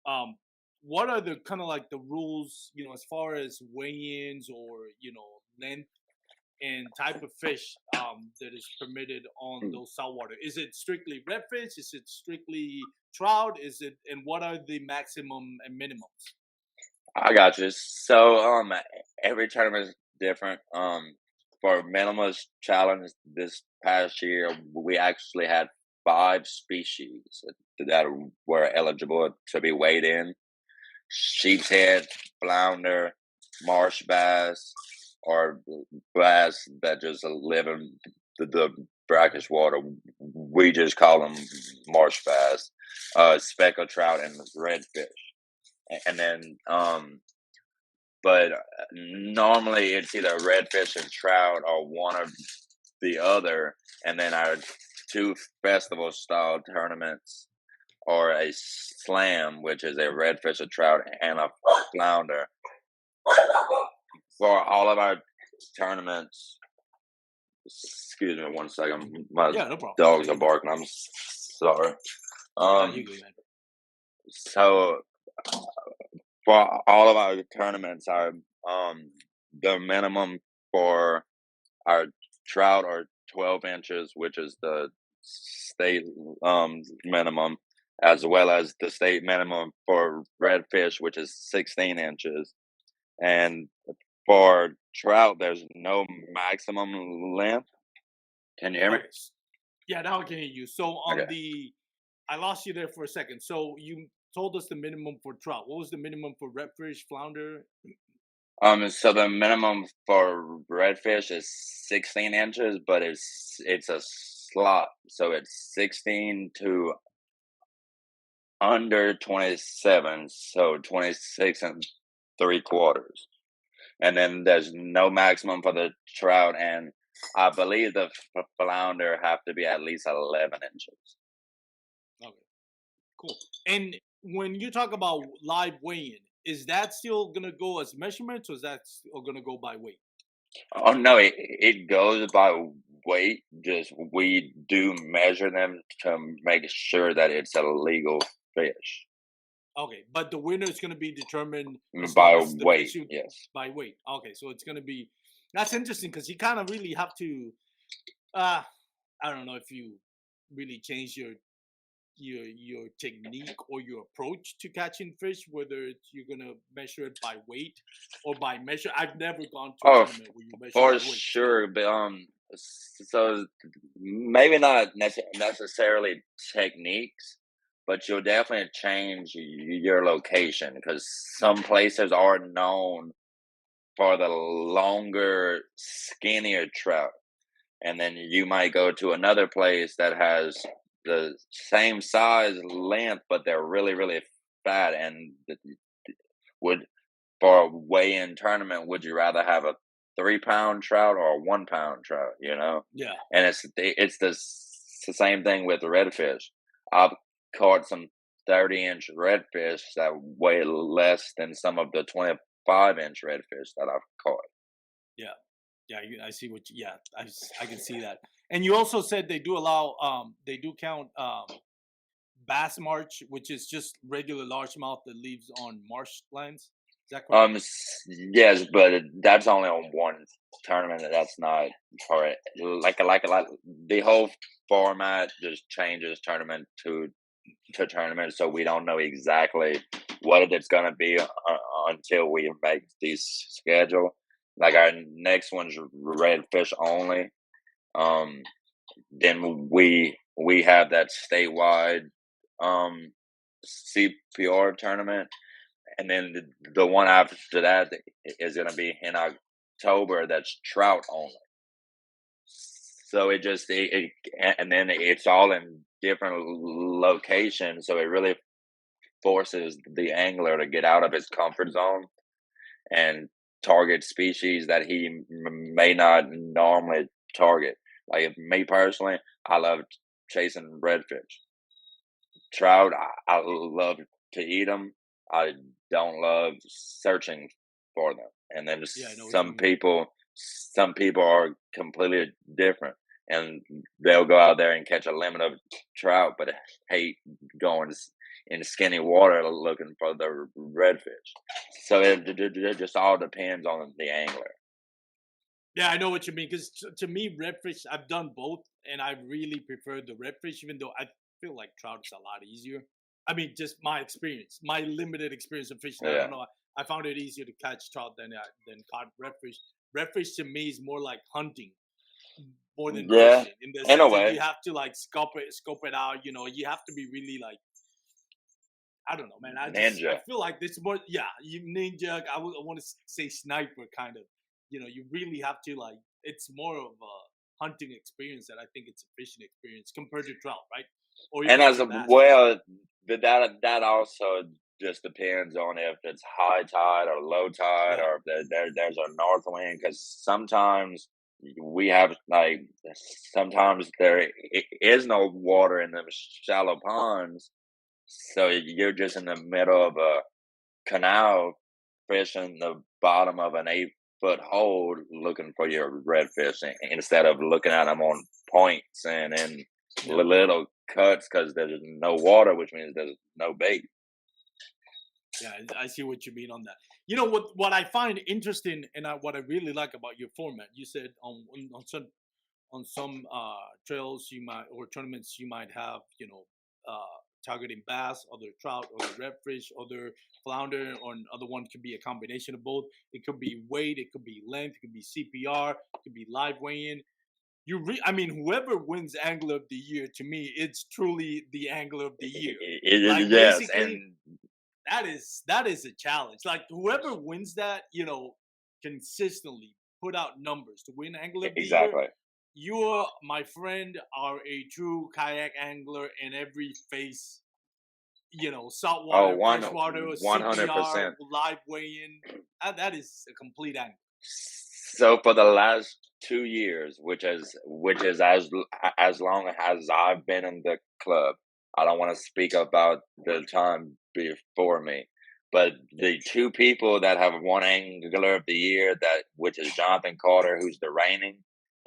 Speaker 1: am, what are the kind of like the rules, as far as weigh-ins or length and type of fish that is permitted on those saltwater? Is it strictly redfish? Is it strictly trout? Is it, and what are the maximum and minimums?
Speaker 2: I got you. So, every tournament is different. For minimalist challenge this past year, we actually had 5 species that were eligible to be weighed in: sheep's head, flounder, marsh bass, or bass that just live in the brackish water. We just call them marsh bass, speckled trout, and redfish. And then but normally it's either redfish and trout or one or the other, and then our two festival style tournaments or a slam, which is a redfish, a trout, and a flounder. For all of our tournaments, excuse me 1 second, my
Speaker 1: Yeah, no problem.
Speaker 2: dogs
Speaker 1: Take
Speaker 2: are
Speaker 1: your time.
Speaker 2: barking. I'm sorry.
Speaker 1: No,
Speaker 2: Um,
Speaker 1: you good, man.
Speaker 2: so for all of our tournaments, our the minimum for our trout are 12 inches, which is the state minimum, as well as the state minimum for redfish, which is 16 inches. And for trout, there's no maximum length. Can you hear me?
Speaker 1: Okay. Yeah, now I can hear you. So
Speaker 2: Okay.
Speaker 1: I lost you there for a second. So you told us the minimum for trout. What was the minimum for redfish, flounder?
Speaker 2: So the minimum for redfish is 16 inches, but it's a slot, so it's 16 to under 27, so 26 and 3/4. And then there's no maximum for the trout, and I believe the flounder have to be at least 11 inches.
Speaker 1: Okay, cool. And when you talk about live weighing, is that still gonna go as measurements, or is that still gonna go by weight?
Speaker 2: Oh no, it goes by weight. Just we do measure them to make sure that it's a legal fish
Speaker 1: Okay, but the winner is going to be determined as
Speaker 2: by
Speaker 1: long as the
Speaker 2: weight.
Speaker 1: fish you
Speaker 2: Yes.
Speaker 1: by weight. Okay, so it's going to be that's interesting because you kind of really have to. Uh I don't know if you really change your technique or your approach to catching fish, whether you're gonna measure it by weight or by measure. I've never gone to a
Speaker 2: Oh,
Speaker 1: tournament where you measure
Speaker 2: for
Speaker 1: by weight. So
Speaker 2: sure. But so maybe not necessarily techniques, but you'll definitely change your location because some
Speaker 1: okay,
Speaker 2: places are known for the longer, skinnier trout. And then you might go to another place that has the same size length, but they're really, really fat. And would for a weigh-in tournament, would you rather have a 3 pound trout or a 1 pound trout? You know,
Speaker 1: yeah,
Speaker 2: and it's the same thing with the redfish. I've caught some 30-inch redfish that weigh less than some of the 25-inch redfish that I've caught.
Speaker 1: yeah, yeah. I see what. Yeah, I can see that. And you also said they do allow they do count bass march, which is just regular largemouth that lives on marshlands. Is that correct?
Speaker 2: Yes, but that's only on one tournament. That's not for it. Like the whole format just changes tournament to tournament, so we don't know exactly what it's gonna be until we make these schedule. Like our next one's redfish only. Um, then we have that statewide um CPR tournament, and then the one after that is going to be in October. That's trout only. So it just and then it's all in different locations. So it really forces the angler to get out of his comfort zone and target species that he may not normally target. Like me personally, I love chasing redfish. Trout, I love to eat them. I don't love searching for them. And then
Speaker 1: Yeah, I know what you mean.
Speaker 2: some people are completely different, and they'll go out there and catch a limit of trout, but hate going in skinny water looking for the redfish. So it just all depends on the angler.
Speaker 1: Yeah, I know what you mean. Because to me, redfish, I've done both, and I really prefer the redfish, even though I feel like trout is a lot easier. I mean, just my experience, my limited experience of fishing. I
Speaker 2: Yeah,
Speaker 1: don't know. I found it easier to catch trout than caught redfish. Redfish to me is more like hunting more than
Speaker 2: yeah,
Speaker 1: fishing, in the
Speaker 2: in a
Speaker 1: sense that you
Speaker 2: way,
Speaker 1: have to like scope it out. You have to be really like I don't know, man. I
Speaker 2: ninja.
Speaker 1: feel like this more, yeah, you ninja. I want to say sniper kind of. You really have to like. It's more of a hunting experience that I think it's a fishing experience compared to trout, right? Or
Speaker 2: And
Speaker 1: even
Speaker 2: as
Speaker 1: to bass for sure.
Speaker 2: well, that also just depends on if it's high tide or low tide,
Speaker 1: Yeah,
Speaker 2: or if there's a north wind. Because sometimes we have like sometimes there is no water in them shallow ponds, so you're just in the middle of a canal fishing the bottom of an 8 foot hole looking for your redfish instead of looking at them on points and in
Speaker 1: yeah,
Speaker 2: little cuts because there's no water, which means there's no bait.
Speaker 1: yeah. I see what you mean on that. You know what? What I find interesting and what I really like about your format, you said on some on some trails you might or tournaments you might have, targeting bass, other trout, other redfish, other flounder, or another one could be a combination of both. It could be weight, it could be length, it could be CPR, it could be live weigh-in. I mean, whoever wins Angler of the Year, to me, it's truly the Angler of the Year. Like
Speaker 2: Yes,
Speaker 1: basically,
Speaker 2: and
Speaker 1: that is a challenge. Like whoever wins that, consistently put out numbers to win Angler of the Year.
Speaker 2: exactly.
Speaker 1: You, my friend, are a true kayak angler in every face.
Speaker 2: Oh,
Speaker 1: Saltwater,
Speaker 2: one
Speaker 1: freshwater,
Speaker 2: one hundred
Speaker 1: CPR,
Speaker 2: percent.
Speaker 1: live weigh-in. That is a complete angler.
Speaker 2: So for the last 2 years, which is as long as I've been in the club, I don't want to speak about the time before me, but the two people that have won Angler of the Year, that which is Jonathan Carter, who's the reigning,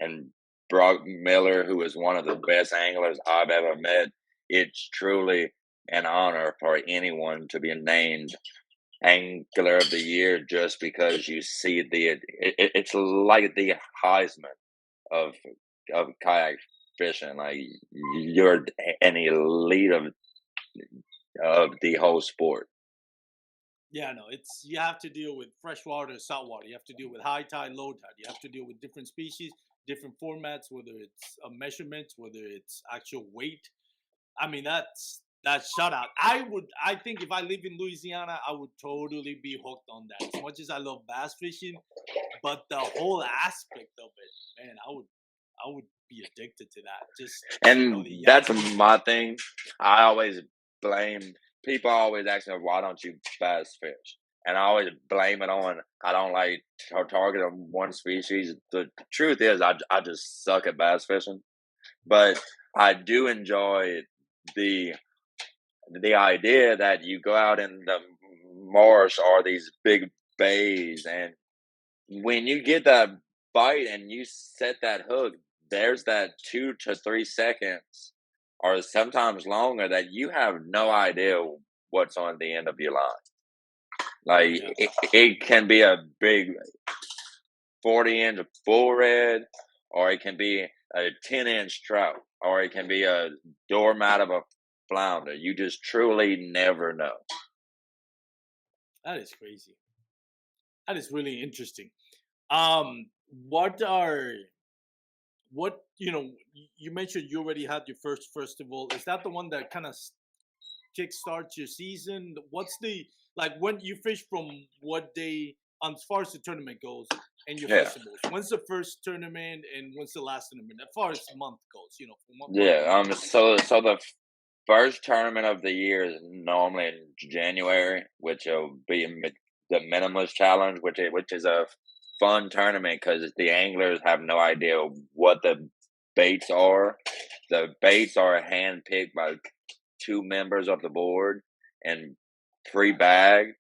Speaker 2: and Brock Miller, who is one of the best anglers I've ever met. It's truly an honor for anyone to be named Angler of the Year just because you see it's like the Heisman of kayak fishing. Like you're an elite of the whole sport.
Speaker 1: Yeah, no, you have to deal with freshwater, saltwater. You have to deal with high tide, low tide. You have to deal with different species, different formats, whether it's a measurement, whether it's actual weight. I mean, that's shutout. I think if I live in Louisiana, I would totally be hooked on that. As much as I love bass fishing, but the whole aspect of it, man, I would be addicted to that. Just
Speaker 2: And
Speaker 1: the
Speaker 2: that's
Speaker 1: actual.
Speaker 2: my thing. I always blame people always ask me why don't you bass fish? And I always blame it on I don't like target on one species. The truth is I just suck at bass fishing. But I do enjoy the the idea that you go out in the marsh or these big bays, and when you get that bite and you set that hook, there's that 2 to 3 seconds or sometimes longer that you have no idea what's on the end of your line. Like
Speaker 1: Yeah.
Speaker 2: it can be a big 40-inch bull red, or it can be a 10-inch trout, or it can be a doormat of a flounder. You just truly never know.
Speaker 1: That is crazy. That is really interesting. Um, what are what you mentioned you already had your first festival. Is that the one that kind of kickstarts your season? What's the like when you fish from what day as far as the tournament goes and your
Speaker 2: Yeah,
Speaker 1: festivals? When's the first tournament and when's the last tournament? As far as month goes, from what month
Speaker 2: yeah.
Speaker 1: to month.
Speaker 2: So the first tournament of the year is normally in January, which will be the Minimalist Challenge, which is a fun tournament because the anglers have no idea what the baits are. The baits are handpicked by two members of the board and pre-bagged,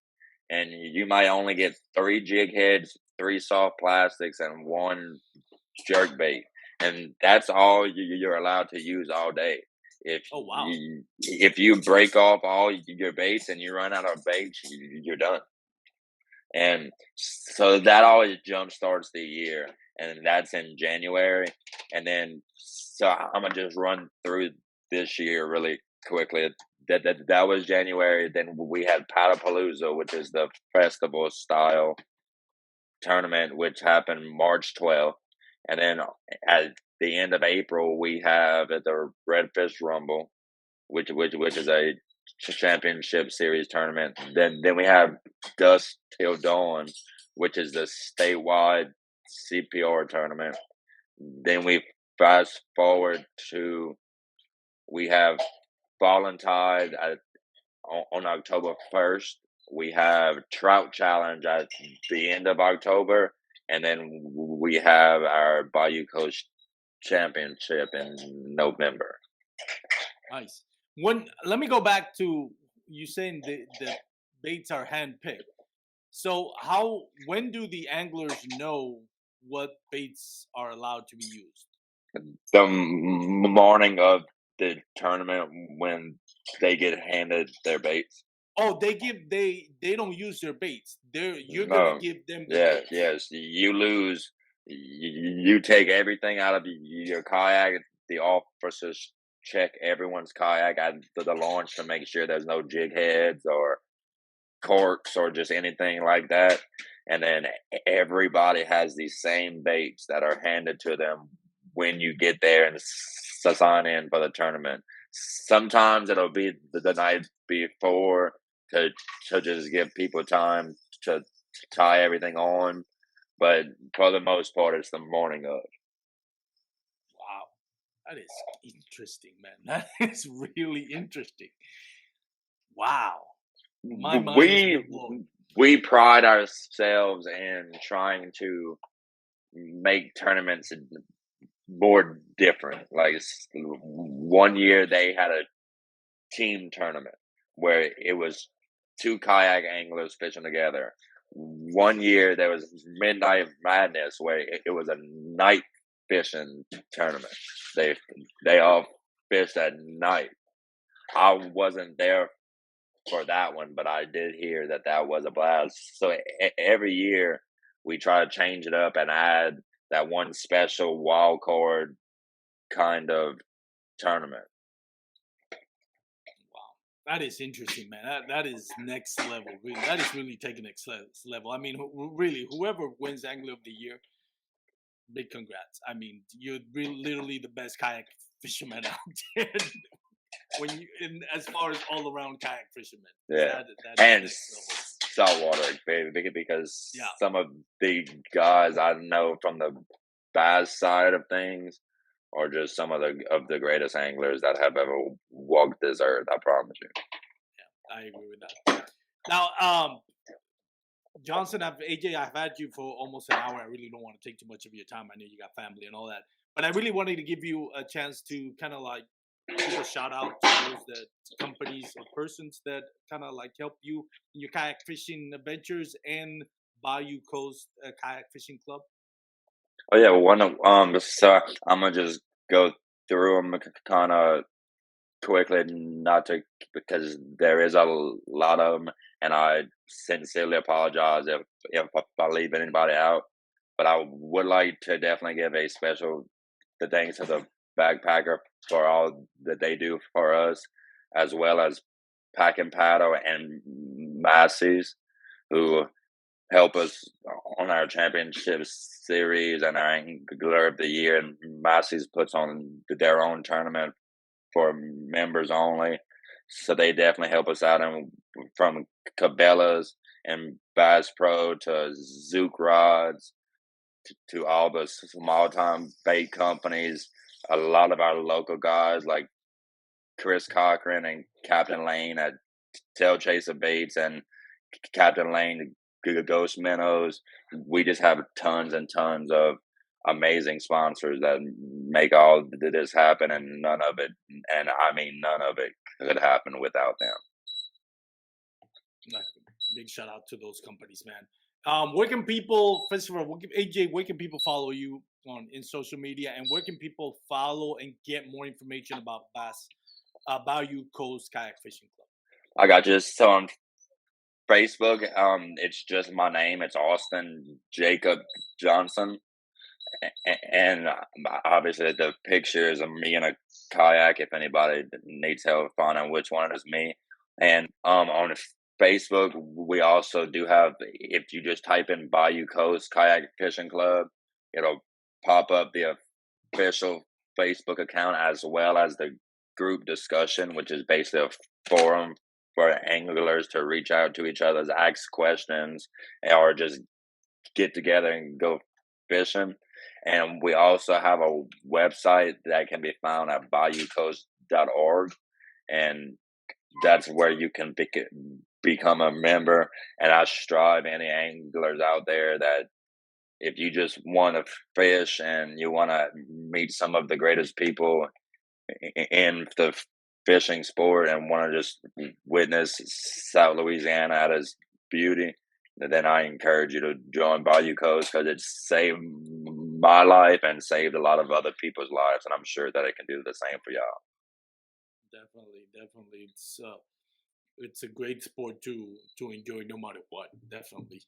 Speaker 2: and you might only get three jig heads, three soft plastics, and one jerk bait, and that's all you're allowed to use all day.
Speaker 1: Oh wow.
Speaker 2: If you break off all your baits and you run out of baits, you're done. And so that always jump starts the year, and that's in January. And then so I'm gonna just run through this year really quickly. That was January. Then we had Paddlepalooza, which is the festival style tournament, which happened March 12th. And then at the end of April, we have the Redfish Rumble, which is a championship series tournament. Then we have Dusk Till Dawn, which is the statewide CPR tournament. Then we fast forward to we have Fallen Tide on October 1st. We have Trout Challenge at the end of October, and then we have our Bayou Coast Championship in November.
Speaker 1: Nice. When let me go back to you saying the baits are handpicked. So how when do the anglers know what baits are allowed to be used?
Speaker 2: The morning of the tournament when they get handed their baits.
Speaker 1: Oh, they don't use their baits. You're gonna
Speaker 2: No,
Speaker 1: give them the
Speaker 2: yeah,
Speaker 1: baits.
Speaker 2: yes, you lose You take everything out of your kayak. The officers check everyone's kayak at the launch to make sure there's no jig heads or corks or just anything like that. And then everybody has these same baits that are handed to them when you get there and sign in for the tournament. Sometimes it'll be the night before to just give people time to tie everything on, but for the most part, it's the morning of.
Speaker 1: Wow, that is interesting, man. That is really interesting. Wow, my mind is
Speaker 2: We
Speaker 1: still blown.
Speaker 2: we pride ourselves in trying to make tournaments more different. Like one year they had a team tournament where it was two kayak anglers fishing together. One year there was Midnight Madness where it was a night fishing tournament. They they all fished at night. I wasn't there for that one, but I did hear that that was a blast. So every year we try to change it up and add that one special wild card kind of tournament.
Speaker 1: Wow, that is interesting, man. That is next level. Really, that is really taking next level. I mean, really, whoever wins Angler of the Year, big congrats. I mean, you're literally the best kayak fisherman out there. When you, in as far as all around kayak fishermen,
Speaker 2: Yeah,
Speaker 1: that is
Speaker 2: and
Speaker 1: next level.
Speaker 2: saltwater, baby, because
Speaker 1: Yeah,
Speaker 2: some of the guys I know from the bass side of things are just some of the greatest anglers that have ever walked this earth. I promise you.
Speaker 1: I agree with that. Now, Johnson, AJ, I've had you for almost an hour. I really don't want to take too much of your time. I know you got family and all that, but I really wanted to give you a chance to kind of like give a shout out to those that companies or persons that kind of like help you in your kayak fishing adventures and Bayou Coast Kayak Fishing Club.
Speaker 2: Oh yeah, one of so I'm gonna just go through them kind of quickly, not to because there is a lot of them, and I sincerely apologize if I leave anybody out. But I would like to definitely give a special thanks to the backpacker for all that they do for us, as well as Pack and Paddle and Massey's, who help us on our championship series and our Angler of the Year. And Massey's puts on their own tournament for members only. So they definitely help us out. And from Cabela's and Bass Pro to Zook Rods to all the small time bait companies, a lot of our local guys like Chris Cochran and Captain Lane at Tail Chaser Baits and Captain Lane Ghost Minnows. We just have tons and tons of amazing sponsors that make all this happen, and none of it, and I mean none of it, could happen without them.
Speaker 1: Like, big shout out to those companies, man. Where can people, first of all, AJ, where can people follow you on in social media, and where can people follow and get more information about Bayou Coast Kayak Fishing Club?
Speaker 2: I got just so on Facebook. It's just my name. It's Austin Jacob Johnson, and obviously the pictures of me in a kayak. If anybody needs help finding which one is me, and on Facebook we also do have. If you just type in Bayou Coast Kayak Fishing Club, it'll pop up the official Facebook account as well as the group discussion, which is basically a forum for anglers to reach out to each other, ask questions, or just get together and go fishing. And we also have a website that can be found at bayoucoast.org. And that's where you can become a member. And I strive any anglers out there that if you just want to fish and you want to meet some of the greatest people in the fishing sport and want to just witness South Louisiana at its beauty, then I encourage you to join Bayou Coast because it saved my life and saved a lot of other people's lives, and I'm sure that it can do the same for y'all.
Speaker 1: Definitely, definitely, it's a great sport to enjoy no matter what. Definitely.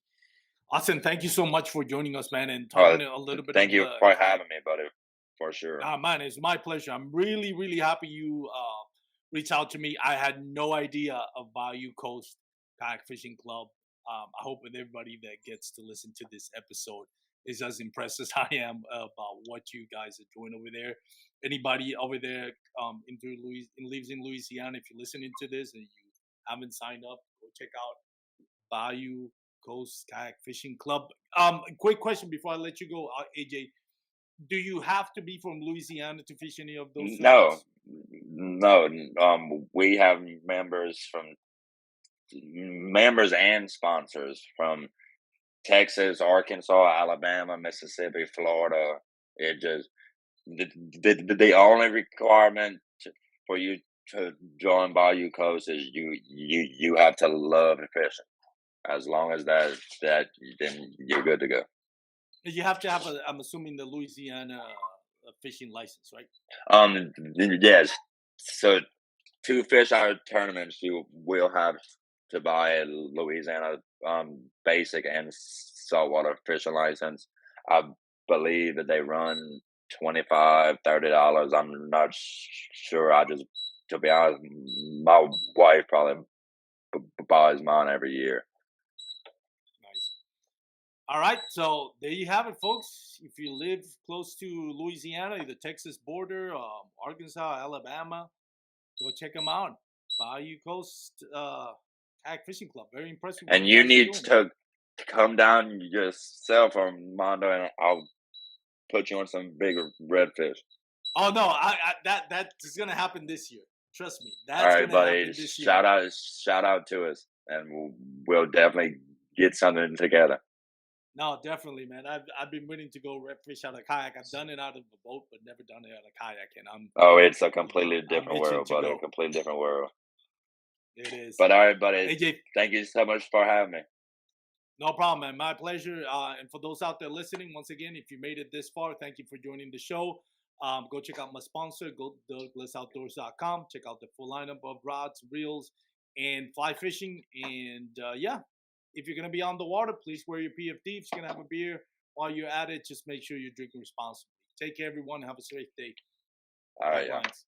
Speaker 1: Austin, thank you so much for joining us, man, and
Speaker 2: Uh,
Speaker 1: talking a little bit
Speaker 2: Thank
Speaker 1: of
Speaker 2: you
Speaker 1: the
Speaker 2: for
Speaker 1: kayak.
Speaker 2: having me, buddy, for sure.
Speaker 1: Ah, man, it's my pleasure. I'm really, really happy you reached out to me. I had no idea of Bayou Coast Kayak Fishing Club. I hope that everybody that gets to listen to this episode is as impressed as I am about what you guys are doing over there. Anybody over there lives in Louisiana, if you're listening to this and you haven't signed up, go check out Bayou Coast Kayak Fishing Club. Quick question before I let you go, AJ. Do you have to be from Louisiana to fish any of those
Speaker 2: No,
Speaker 1: tournaments?
Speaker 2: no. We have members and sponsors from Texas, Arkansas, Alabama, Mississippi, Florida. It just the only requirement for you to join Bayou Coast is you have to love fishing. As long as that, then you're good to go.
Speaker 1: You have to have a, I'm assuming, the Louisiana fishing license, right?
Speaker 2: Yes. So to fish our tournaments, you will have to buy a Louisiana basic and saltwater fishing license. I believe that they run $25, $30. I'm not sure. To be honest, my wife probably buys mine every year.
Speaker 1: Nice. All right, so there you have it, folks. If you live close to Louisiana, the Texas border, Arkansas, Alabama, go check them out. Bayou Coast Kayak Fishing Club. Very impressive what
Speaker 2: And
Speaker 1: you
Speaker 2: you
Speaker 1: guys are
Speaker 2: need
Speaker 1: doing, man.
Speaker 2: to come down yourself, Armando, and I'll put you on some bigger redfish.
Speaker 1: Oh no, that is gonna happen this year. Trust me,
Speaker 2: All
Speaker 1: that's
Speaker 2: right,
Speaker 1: gonna
Speaker 2: buddy.
Speaker 1: happen this year.
Speaker 2: Shout out to us, and we'll definitely get something together.
Speaker 1: No, definitely, man. I've been waiting to go rep fish out of kayak. I've done it out of a boat, but never done it out of kayak, and
Speaker 2: Oh, it's a
Speaker 1: you know,
Speaker 2: completely
Speaker 1: I'm
Speaker 2: different
Speaker 1: itching
Speaker 2: world,
Speaker 1: to
Speaker 2: buddy. A
Speaker 1: go.
Speaker 2: completely different world.
Speaker 1: It is.
Speaker 2: But all right, buddy.
Speaker 1: AJ,
Speaker 2: Thank you so much for having me.
Speaker 1: no problem, man. My pleasure. And for those out there listening, once again, if you made it this far, thank you for joining the show. Go check out my sponsor, go to douglasoutdoors.com. Check out the full lineup of rods, reels, and fly fishing. And yeah, if you're going to be on the water, please wear your PFD. If you're going to have a beer while you're at it, just make sure you're drinking responsibly. Take care, everyone. Have a safe day.
Speaker 2: All
Speaker 1: Back
Speaker 2: right, yeah.
Speaker 1: lines.